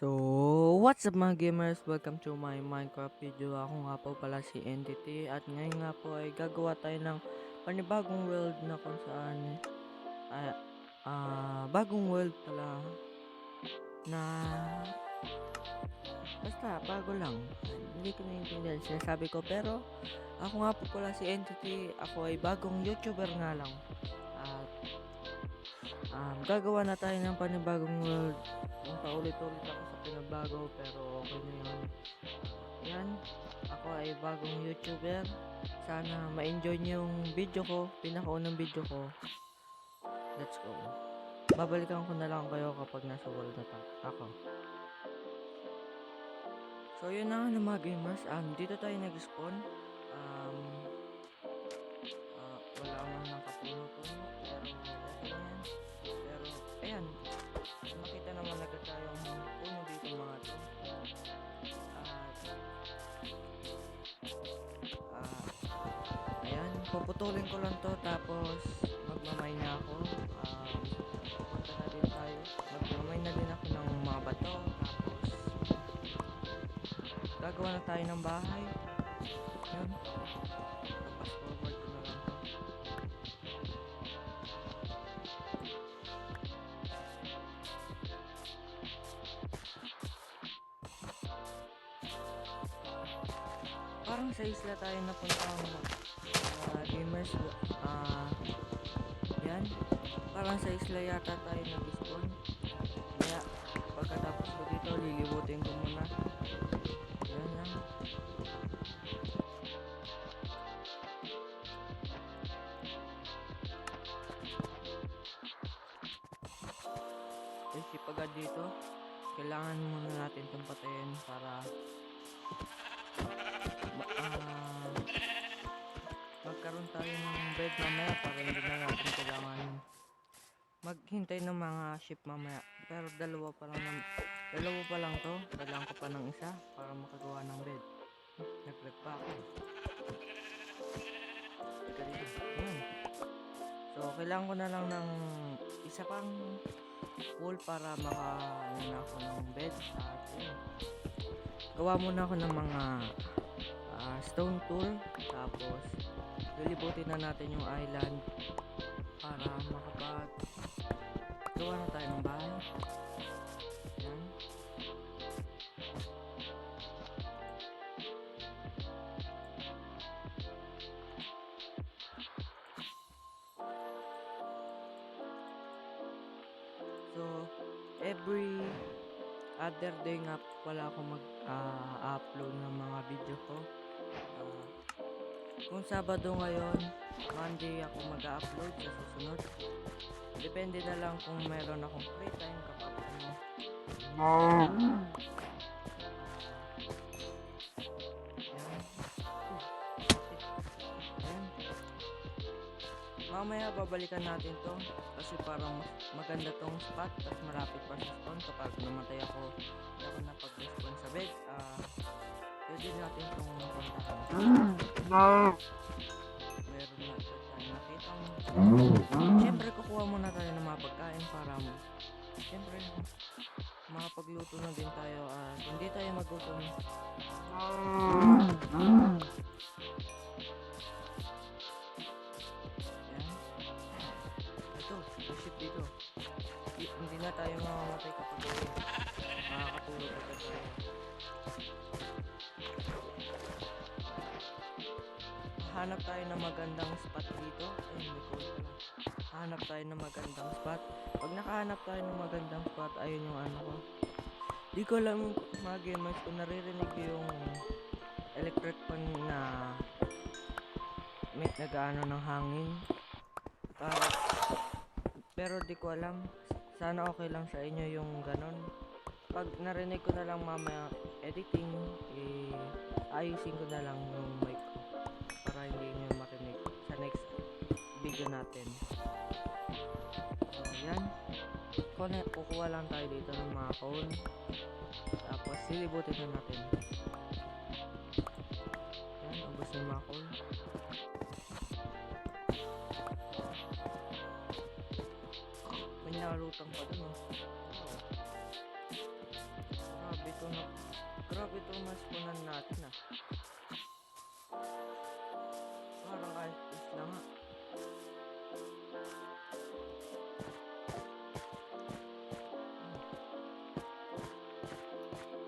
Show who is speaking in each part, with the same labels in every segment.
Speaker 1: So, what's up mga gamers? Welcome to my Minecraft video. Ako nga po pala si Entity at ngayon nga po ay gagawa tayo ng panibagong world na kung saan ay, bagong world pala na basta bago lang. Hindi ko naiintindihan sinasabi ko pero ako nga po pala si Entity. Ako ay bagong YouTuber nga lang. At gagawa na tayo ng panibagong world. Yung paulit-ulit ako sa pinabago pero okay na yun. Yan, ako ay bagong YouTuber. Sana ma-enjoy niyo yung video ko, pinakaunang video ko. Let's go. Babalikan ko na lang kayo kapag nasa world na ako. So yun na nga mga gamers, dito tayo nag-spawn. Wala man nakapuno-puno pero okay na yan. Pero ayan, makita naman agad tayong puno dito mga to. Ayan, puputulin ko lang to tapos magmamay na ako. Punta na din tayo. Magmamay na din ako ng mga bato tapos gagawa na tayo ng bahay. Ayan. Tapos forward ko na lang to. Parang sa isla tayo napunta gamers. Yan. Parang sa isla yata tayo nag-spawn. Kaya pagkatapos ko dito lilibutin ko muna. Yan lang. Isip agad dito. Kailangan muna natin itong patayin para magkaroon tayo ng bed mamaya para hindi na natin kailangan maghintay ng mga ship mamaya. Pero dalawa pa lang to. Kailangan ko pa ng isa para makagawa ng bed. Nag-lag pa ako. Teka dito. Ayan. So kailangan ko na lang ng isa pang wool para makaano ako ng bed. At yun. Gawa muna ako ng mga stone tool. Tapos lilibutin na natin yung island para gawa na tayo ng bahay. Yan. So every other day nga pala ako mag-upload ng mga video ko. Kung Sabado ngayon, Monday ako mag-upload sa susunod. Depende na lang kung meron akong free time kapag mamaya babalikan natin to kasi parang maganda tong spot tapos malapit pa sa spawn. Kapag namatay ako, hindi ako napag-respawn sa bed, pwede natin itong puntahan. Meron na tayo nakita. Siyempre kukuha muna tayo ng mga pagkain para siyempre makapagluto na din tayo at hindi tayo magutom. Ship dito. Hindi na tayo mamamatay kapag makakatulog agad tayo. Hanap tayo ng magandang spot dito. Ay, may cold pala. Hanap tayo ng magandang spot. Pag nakahanap tayo ng magandang spot, ayun yung ano ko. Di ko alam mga gamers kung naririnig yung electric pan na may nag-ano ng hangin. Pero di ko alam. Sana okay lang sa inyo yung ganon. Pag narinig ko na lang mamaya editing, ayusin ko na lang yung mic ko para hindi nyo marinig sa next video natin. So yan. Kukuha lang tayo dito ng mga cone. Tapos silibutin na natin. Yan, ubos yung mga cone. May narutang pa dun, oh. Sarap ito maspunan natin ah. Parang ayos lang ah.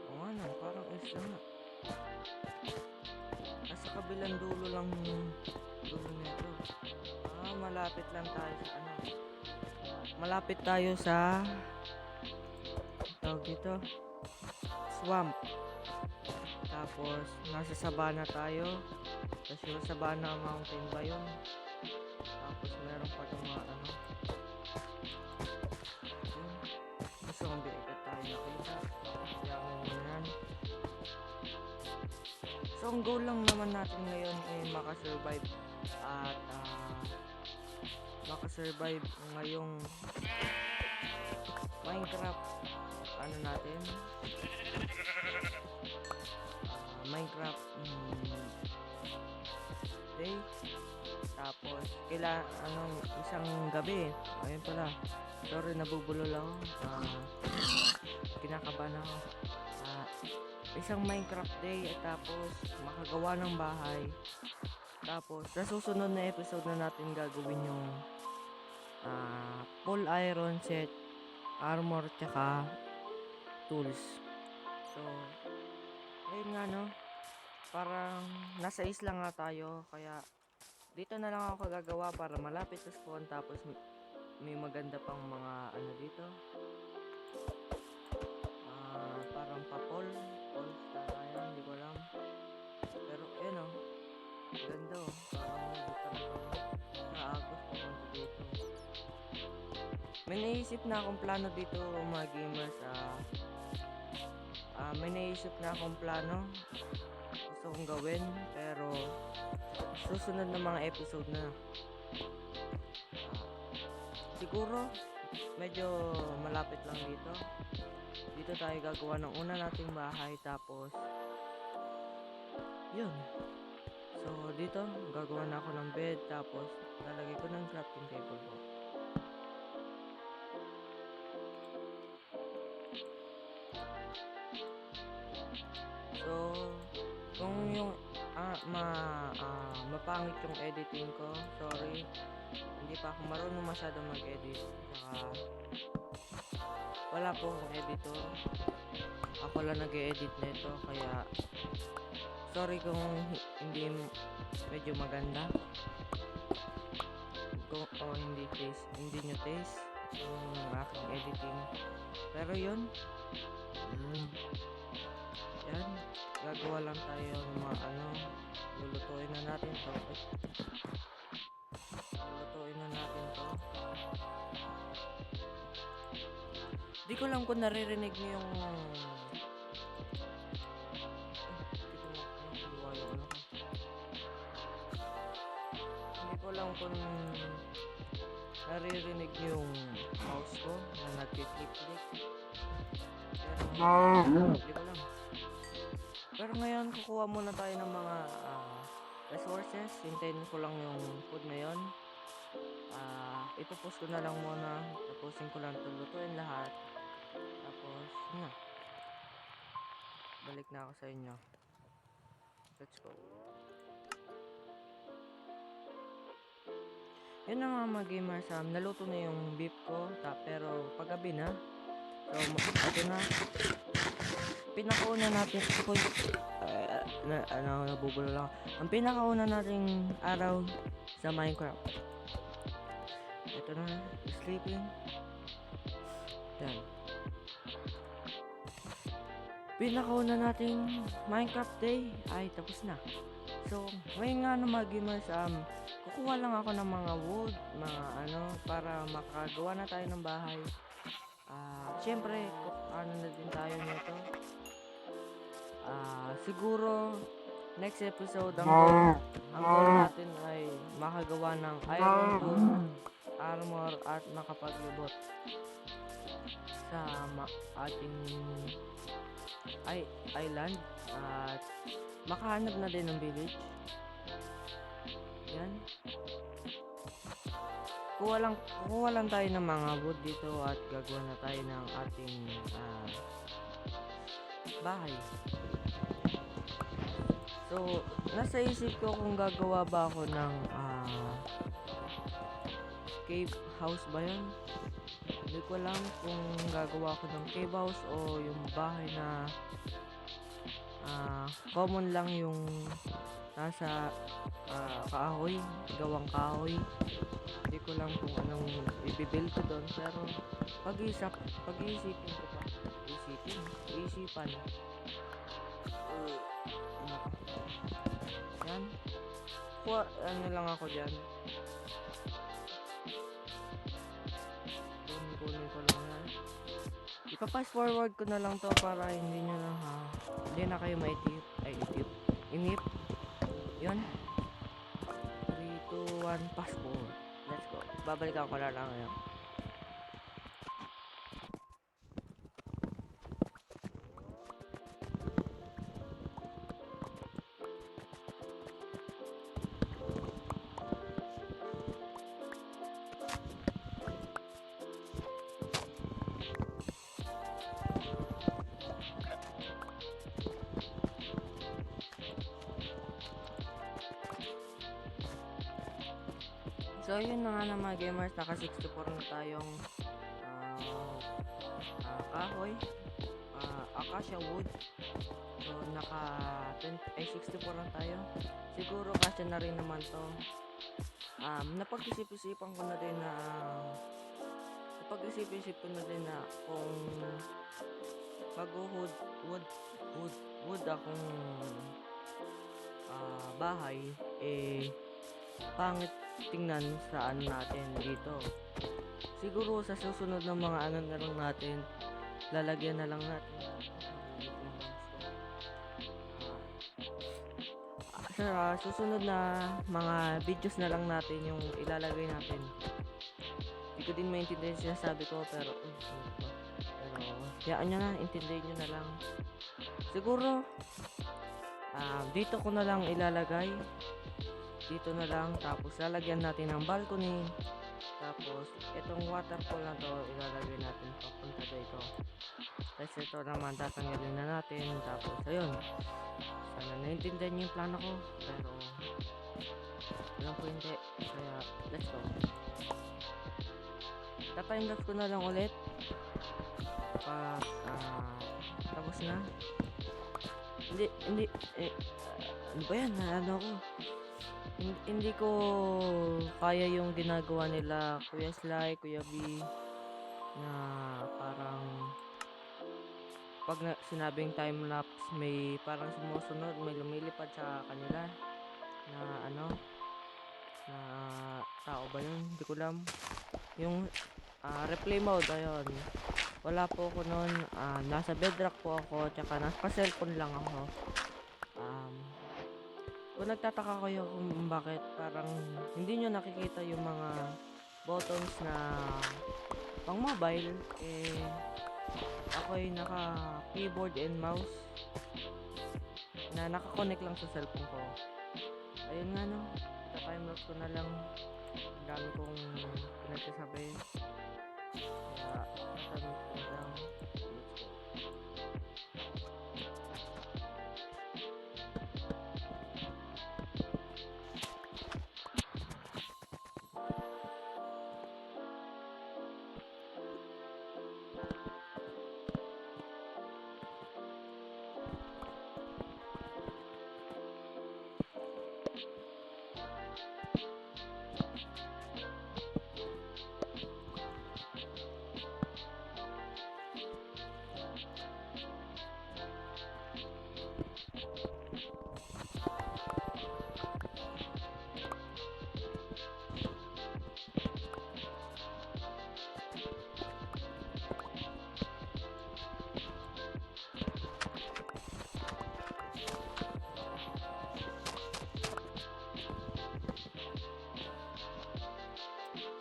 Speaker 1: Oo nga no, parang ayos lang ah. Nasa kabilang dulo lang yung dulo nito. Malapit lang tayo sa ano. Malapit tayo sa tawag dito, swamp. Tapos nasa sabana tayo. Tapos yung sabana mountain ba yun? Tapos meron pa itong mga ano. Yun. Gusto kong biikat tayo nakita. Kaya muna yan. So ang goal lang naman natin ngayon ay makasurvive. At makasurvive ngayong Minecraft ano natin, Minecraft day. Tapos anong isang gabi, ayun pala, sorry nabubulol ako, kinakabahan ako. Isang Minecraft day at tapos makagawa ng bahay. Tapos sa susunod na episode na natin gagawin yung full iron set, armor, tsaka tools. So ayun nga no, parang nasa isla nga tayo, kaya dito na lang ako gagawa para malapit sa spawn. Tapos may maganda pang mga ano dito, parang papol star, ayun, hindi ko alam, pero ayun oh, ganda oh, parang naagos papunta dito. May naisip na akong plano dito mga gamers. May naisip na akong plano gusto kong gawin, pero susunod na mga episode na. Siguro medyo malapit lang dito. Dito tayo gagawa ng una nating bahay. Tapos yun, so dito gagawa na ako ng bed. Tapos lalagay ko ng crafting table ko. So kung yung mapangit yung editing ko, sorry, hindi pa ako marunong masyadong mag-edit. Saka wala po akong editor, ako lang nag-e-edit nito, kaya sorry kung hindi medyo maganda, kung hindi nyo taste yung aking editing. Pero yun, yan, gagawa lang tayo ng mga ano. Lulutuin na natin to. Di ko lang kung naririnig niyo yung hindi ko lang kung naririnig niyo yung mouse ko na nagkiklik-klik. Hindi ko lang. Pero ngayon kukuha muna tayo ng mga resources. Hintayin ko lang yung food na yun. Ipopost ko na lang muna. Tapusin ko lang tulutuin lahat. Tapos na, balik na ako sa inyo. Let's go. Yun na mga gamers, naluto na yung beef ko, pero paggabi na. So ito na, pinakauna natin nabubulol lang. Ang pinakauna nating araw sa Minecraft, ito na, sleeping. Yan, pinakauna nating Minecraft day ay tapos na. So ngayon nga na mga gamers, kukuha lang ako ng mga wood, mga ano, para makagawa na tayo ng bahay. Siyempre ano na din tayo nito. Siguro next episode ang goal natin ay makagawa ng iron tool, armor, at makapaglibot sa ating island, at makahanap na din ng village. Yan, kuha lang tayo ng mga wood dito at gagawa na tayo ng ating bahay. So, nasa isip ko kung gagawa ba ako ng cave house ba yun? Hindi ko alam kung gagawa ako ng cave house o yung bahay na common lang yung nasa kahoy, gawang kahoy. Hindi ko lang kung anong i-build ko doon, pero pag-iisipin ko pa. Isipan. Yan. Ano lang ako dyan. Kunin ko lang yan. Ipa-fast forward ko na lang to para hindi na kayo inip. Yun. 3, 2, 1, fast forward. Let's go. Babalikan ko na lang ngayon. So yun na nga na mga gamers, naka 64 na tayong kahoy, acacia wood. So naka 64 na tayo. Siguro kasya na rin naman to. Napag-isip-isipan ko na din na kung mag-wood akong bahay, pangit tingnan sa natin dito. Siguro sa susunod ng mga na lang natin, lalagyan na lang natin sa susunod na mga videos na lang natin yung ilalagay natin. Hindi ko din maintindihan sinasabi ko, pero hayaan nyo na, intindihin nyo na lang. Siguro dito ko na lang ilalagay, dito na lang, tapos lalagyan natin ng balcony, tapos itong waterfall na to ilalagay natin papunta dito, tapos ito naman tatanggalin na natin, tapos ayun, sana naintindihan nyo yung plano ko, pero alam ko hindi, kaya let's go. Tatime-lapse ko na lang ulit pag tapos na. Hindi ano ba yan, ano ko, hindi ko kaya yung ginagawa nila Kuya Sly, Kuya B, na parang pag sinabing time-lapse may parang sumusunod, may lumilipad sa kanila na na tao ba yun, hindi ko alam. Yung replay mode, ayun, wala po ako nun. Nasa bedrock po ako, tsaka nasa cellphone lang ako. Kung nagtataka kayo kung bakit parang hindi nyo nakikita yung mga buttons na pang mobile, ako'y naka keyboard and mouse na nakakonect lang sa cellphone ko. Ayun nga no, ita-timelapse ko na lang. Ang dami kong pinagsasabi, kaya ita-timelapse ko na lang.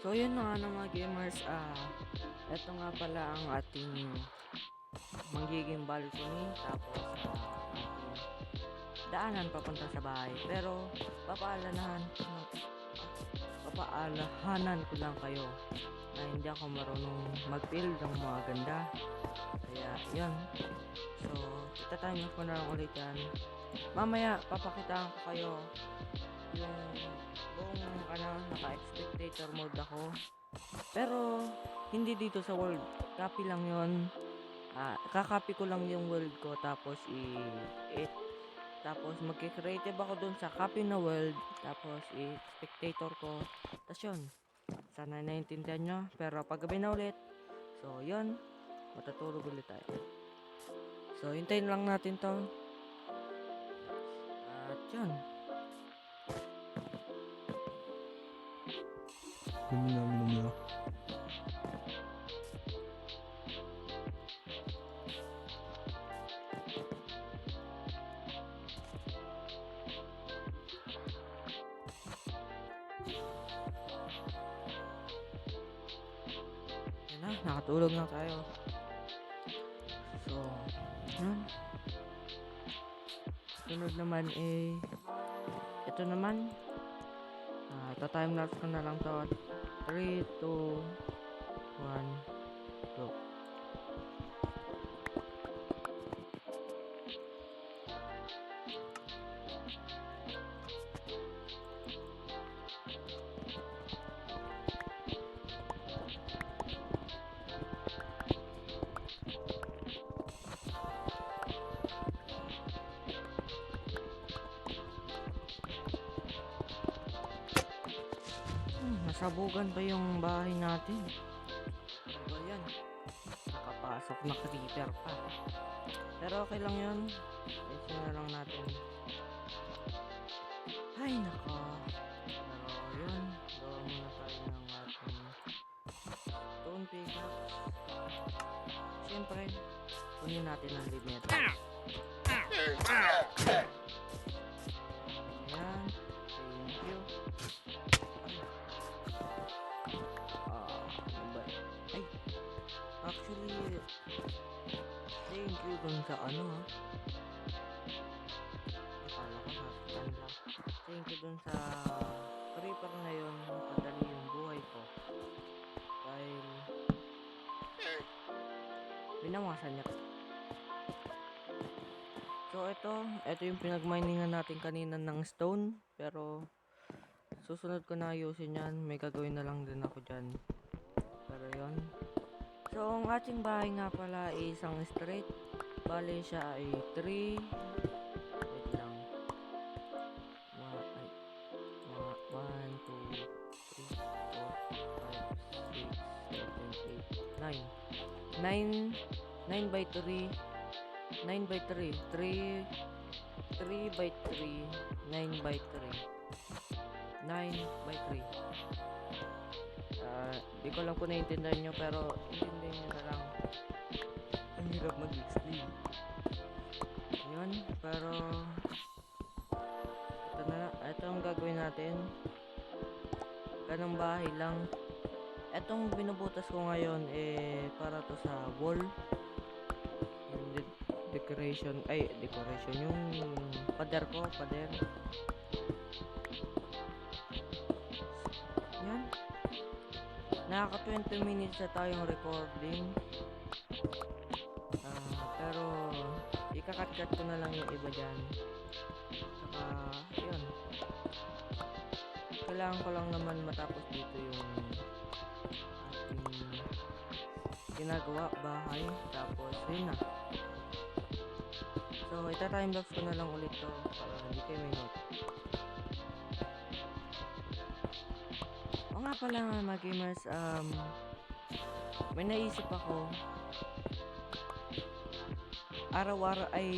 Speaker 1: So yun na nga mga gamers, eto nga pala ang ating magiging balcony, tapos ating daanan papunta sa bahay. Pero papaalahanan ko lang kayo na hindi ako marunong mag-build ng mga ganda, kaya yun. So ita-time ko na lang ulit yan. Mamaya, papakitaan ko kayo yung buong naka-spectator mode ako. Pero, hindi dito sa world. Copy lang yon. Kakopy ko lang yung world ko, tapos tapos magki-creative ako dun sa copy na world, tapos spectator ko. Tapos yun, sana naiintindihan nyo. Pero paggabi na ulit, so yun, matutulog ulit tayo. So hintayin lang natin to. At yun.
Speaker 2: Lumina.
Speaker 1: Yan na, nakatulog na tayo. So, yan. Sunod naman ito naman. Ita-time lapse ko na lang to. 3, 2, 1, go. Nasabugan pa yung bahay natin. Ano ba yan? Nakapasok na creeper pa. Pero okay lang yun. Ito na lang natin. Ay nako. Pero yun, gawa muna tayo ng ating stone pickaxe. Siyempre, kunin natin ang lead nito. Ayan. Thank you. Ay, actually, thank you dun sa ano ha. Akala ko sasaktan lang. Thank you dun sa creeper na yun, padali yung buhay ko. Dahil binawasan niya. So ito yung pinagminingan natin kanina ng stone. Pero susunod ko na ayusin yan. May gagawin na lang din ako dyan. Pero yun. So ang ating bahay nga pala ay isang straight. Bale siya ay 3. Wait lang. 1, 2, 3, 4, 5, 6, 7, 8, 9. 9 by 3. 9 by 3. 3 by 3. 9 by 3. 9 by 3. Di ko lang po naiintindihan nyo, pero intindihan nyo na lang. Ang hirap mag-explain. Yun, pero ito ang gagawin natin. Ganang bahay lang. Etong binubutas ko ngayon para to sa wall. Yung decoration yung pader ko, yan. Nakaka 20 minutes na tayong recording. Pero ikakat-cut ko na lang yung iba dyan. Saka yun, kailangan ko lang naman matapos dito yung ating ginagawa, bahay. Tapos yun na. So ita-time lapse ko na lang ulit to para hindi kayo may note. O nga pala mga gamers, may naisip ako. Araw-araw ay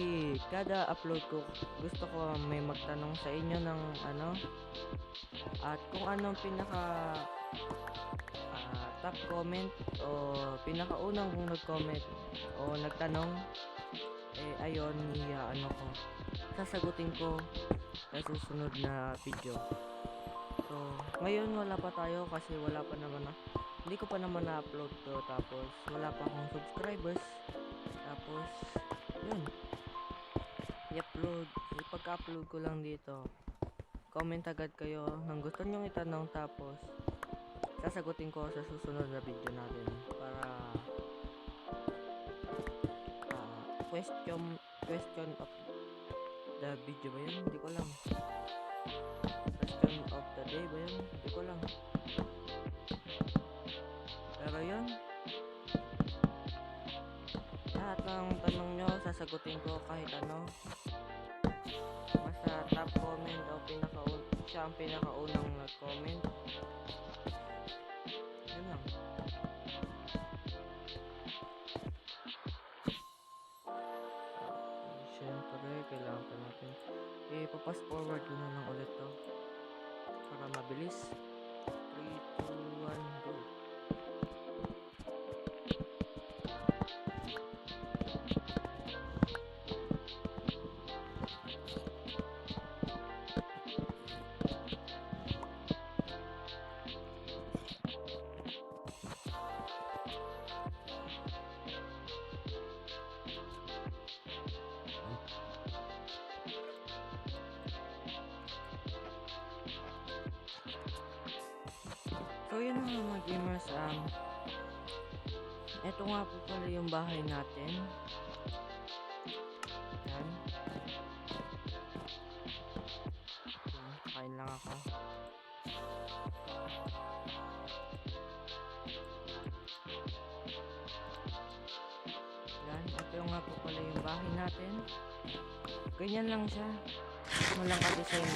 Speaker 1: kada upload ko, gusto ko may magtanong sa inyo ng ano, at kung anong pinaka top comment o pinakaunang kung nag-comment o nagtanong, ayun, ano ko, sasagutin ko sa susunod na video. So ngayon wala pa tayo kasi wala pa naman hindi ko pa naman na-upload to, tapos wala pa akong subscribers. Tapos yun, i-upload, ipag-upload ko lang dito. Comment agad kayo ng gusto nyong itanong, tapos sasagutin ko sa susunod na video natin para question of the video ba yun? Hindi ko alam. Question of the day ba yun? Hindi ko alam. Pero yun, lahat ng tanong nyo, sasagutin ko kahit ano. Basta top comment o siya ang pinakaunang nag-comment. Yun lang. Siyempre, kailangan pa natin. Papas forward ko na lang ulit to. Para mabilis. 3, 2, 1, go. So yun na nga mga gamers, eto nga po pala yung bahay natin. Yan. Kain lang ako. Yan, ito yung nga po pala yung bahay natin. Ganyan lang siya. Walang ka-design.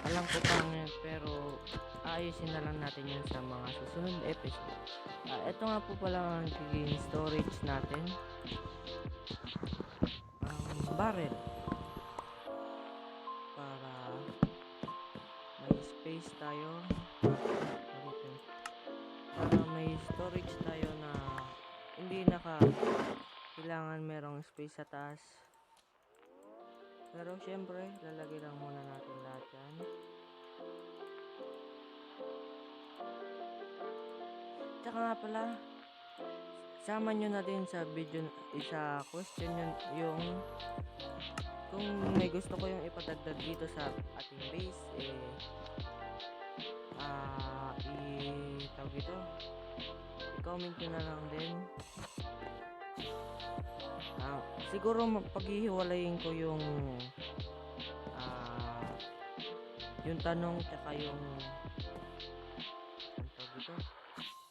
Speaker 1: Alam ko pangit, pero ayusin na lang natin yun sa mga susunod episode. Ito nga po pala ang magiging storage natin. Barrel. Para may space tayo. Para may storage tayo na hindi kailangan merong space sa taas. Pero syempre, lalagay lang muna natin lahat yan. Tsaka nga pala, sama nyo na din sa video, isa question yun, yung kung may gusto ko yung ipadagdag dito sa ating base, tawag ito, i-comment nyo na lang din. Siguro paghihiwalayin ko yung tanong tsaka yung tawag ito,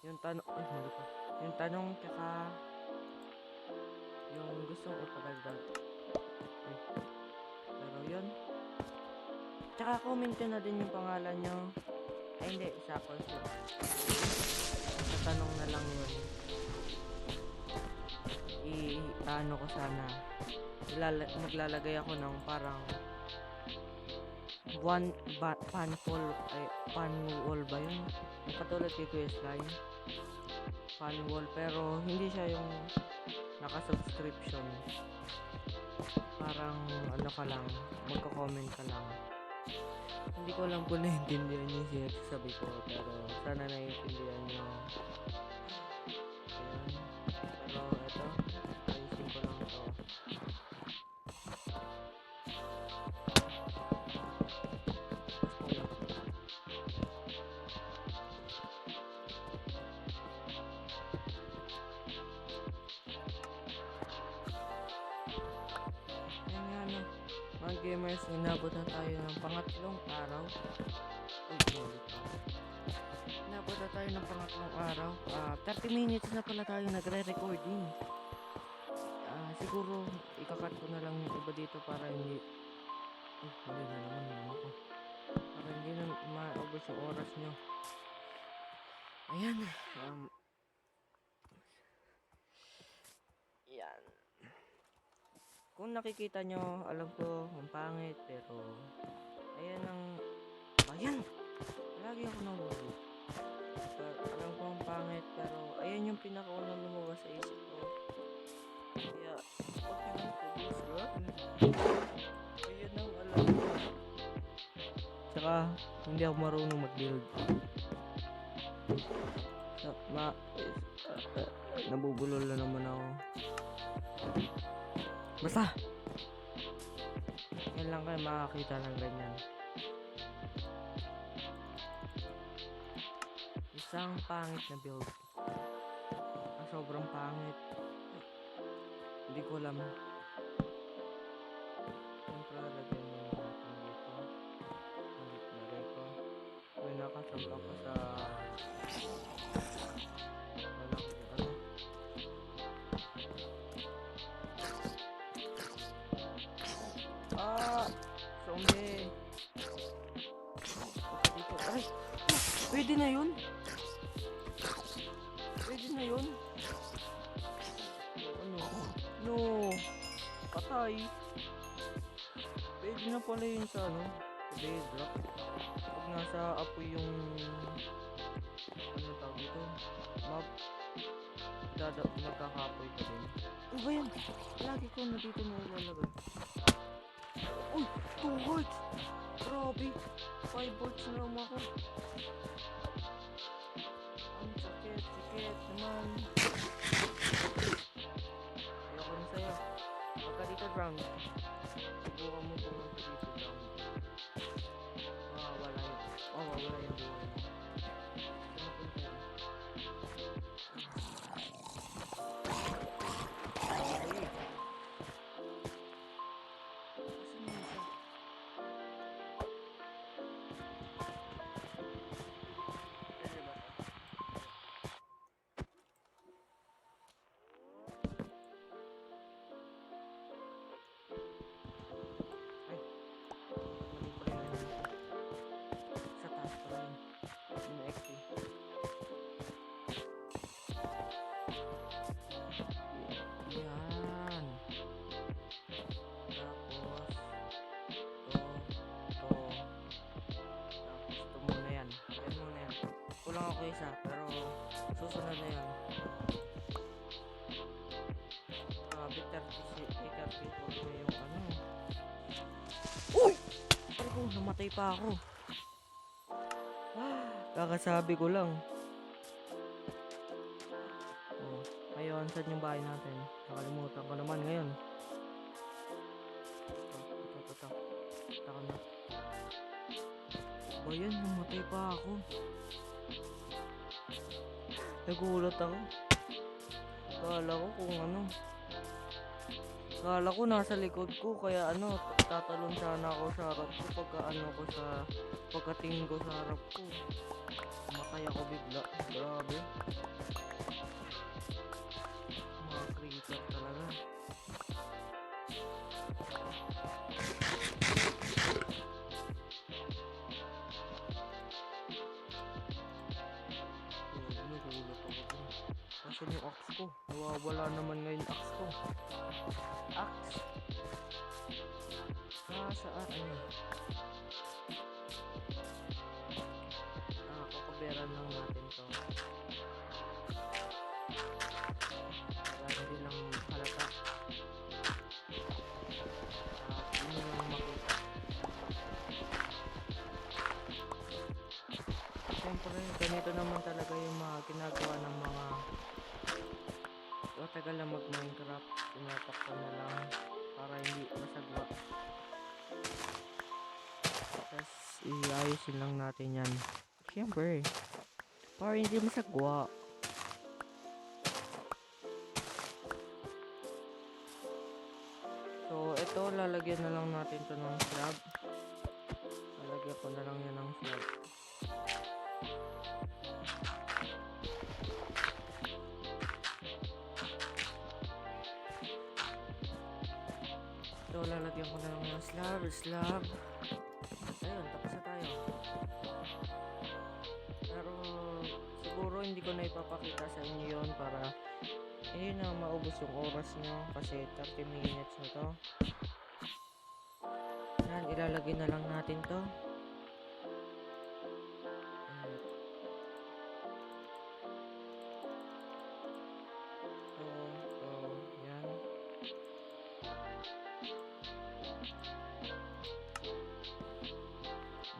Speaker 1: yung tanong tsaka yung gustong ipadagdag. Pero yun, tsaka comment na din yung pangalan nyo. Hindi, sa question, sa tanong na lang yun. Ano ko sana, maglalagay ako ng parang pan wall ba yun? Katulad kay Kuya Slime, pan wall, pero hindi siya yung naka-subscription. Parang ano ka lang, magko-comment ka lang. Hindi ko lang po naiintindihan yung sinasabi ko, pero sana naiintindihan nyo. Ayan. Pero eto, ayusin ko lang to. Mga gamers, inabot na tayo ng pangatlong araw. Inabot na tayo ng pangatlong araw. 30 minutes na pala tayo nagre-recording. Siguro ikakat ko na lang yung iba dito para hindi mali na naman yung ako. Para hindi na ma-over yung oras nyo. Ayan. Yan. Kung nakikita nyo, alam ko ang pangit, pero ayan, lagi ako nahulog. Alam ko ang pangit, pero ayan yung pinakaunang lumabas sa isip ko. Kaya huwag nyo nang publish. Ayan ang alam ko. Tsaka hindi ako marunong mag-build. Nabubulol na naman ako. Basta yan lang kayo makakita ng ganyan. Isang pangit na build. Sobrang pangit. Hindi ko alam Siyempre, lagyan muna natin dito. Hindi nalagay ko. May nakasampa pa sa malaking ano. Ah! Zombie! Punta dito. Ay! Pwede na yun! Pwede na yun! Ano? No! Patay! Pwede na pala yun sa ano? Sa bedrock. Pag nasa apoy yung ano tawag dito? Mob. Magkakapoy pa din. Ano ba yan? Lagi ko na dito na ilalagay. Uy! 2 hearts! Grabe! 5 hearts na lang ako. Ang sakit naman. Ayoko na sa'yo. Pagka dito drown. Subukan mo pumunta dito drown. Mawawala yun. Mawawala yung buhay mo. Saan napunta yun? Ay! Asan yun siya? Pwede ba to? Ay! Mali pala yun. Sa taas pala yun. Yung XP. Yan. Tapos ito muna yan. Yan muna yan. Kulang ako isa, pero susunod na yan. Grabe, 34 na yung ano. Uy! Pare ko, namatay pa ako. Kakasabi ko lang. Oh, ngayon, saan yung bahay natin? Nakalimutan ko naman ngayon. Ito. Taka na. Ba yan, namatay pa ako. Nagulat ako. Kala ko kung ano. Kala ko nasa likod ko, kaya ano, tatalon sana ako sa harap ko pagka ano ko sa pagkatingin ko sa harap ko. Matay ako bigla. Grabe. Mga creature talaga. Nagulat ako dun. Nasaan yung axe ko? Nawawala naman ngayon axe ko. Axe? Saan? Ano? Kakaberan lang natin to. Para hindi lang halata. At hindi lang makita. Siyempre, ganito naman talaga yung mga ginagawa ng mga matagal na mag-Minecraft. Tinatakpan na lang para hindi masagwa. Tapos, iayusin lang natin yan. Siyempre, para hindi masagwa. So, ito, lalagyan na lang natin to ng slab. Lalagyan ko na lang yan ng slab. Ito, lalagyan ko na lang ng slab. Ayun, tapos na tayo. Pero, siguro hindi ko na ipapakita sa inyo yon para hindi na maubos yung oras nyo kasi 30 minutes na to. Yan, ilalagay na lang natin to. Yan.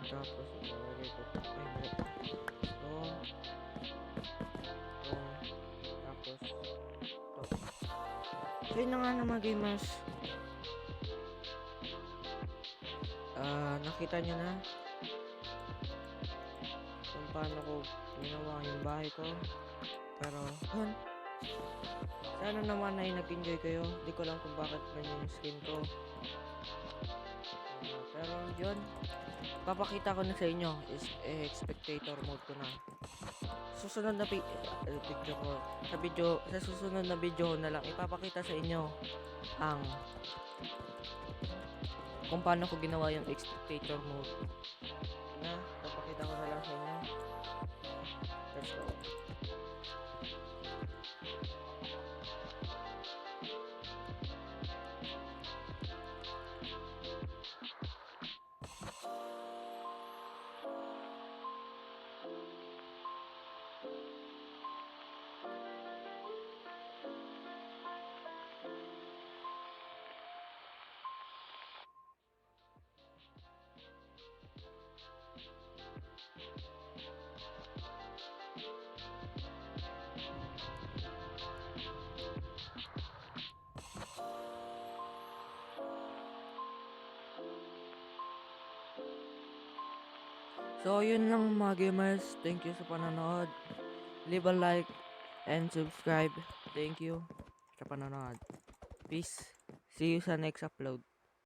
Speaker 1: Tapos, ilalagay ko to. Tapos, to. So, yun na nga naman gamers. Nakita nyo na kung paano ko ginawa yung bahay ko. Pero, Sana naman ay nag-enjoy kayo. Di ko lang kung bakit man yung skin ko. Pero yun, papakita ko na sa inyo is spectator mode ko na. Susunod na video ko sa susunod na video ko na lang ipapakita sa inyo ang kung paano ko ginawa yung spectator mode. Na, papakita ko na lang sa inyo. Let's go. So, yun lang mga gamers. Thank you sa panonood. Leave a like and subscribe. Thank you sa panonood. Peace. See you sa next upload.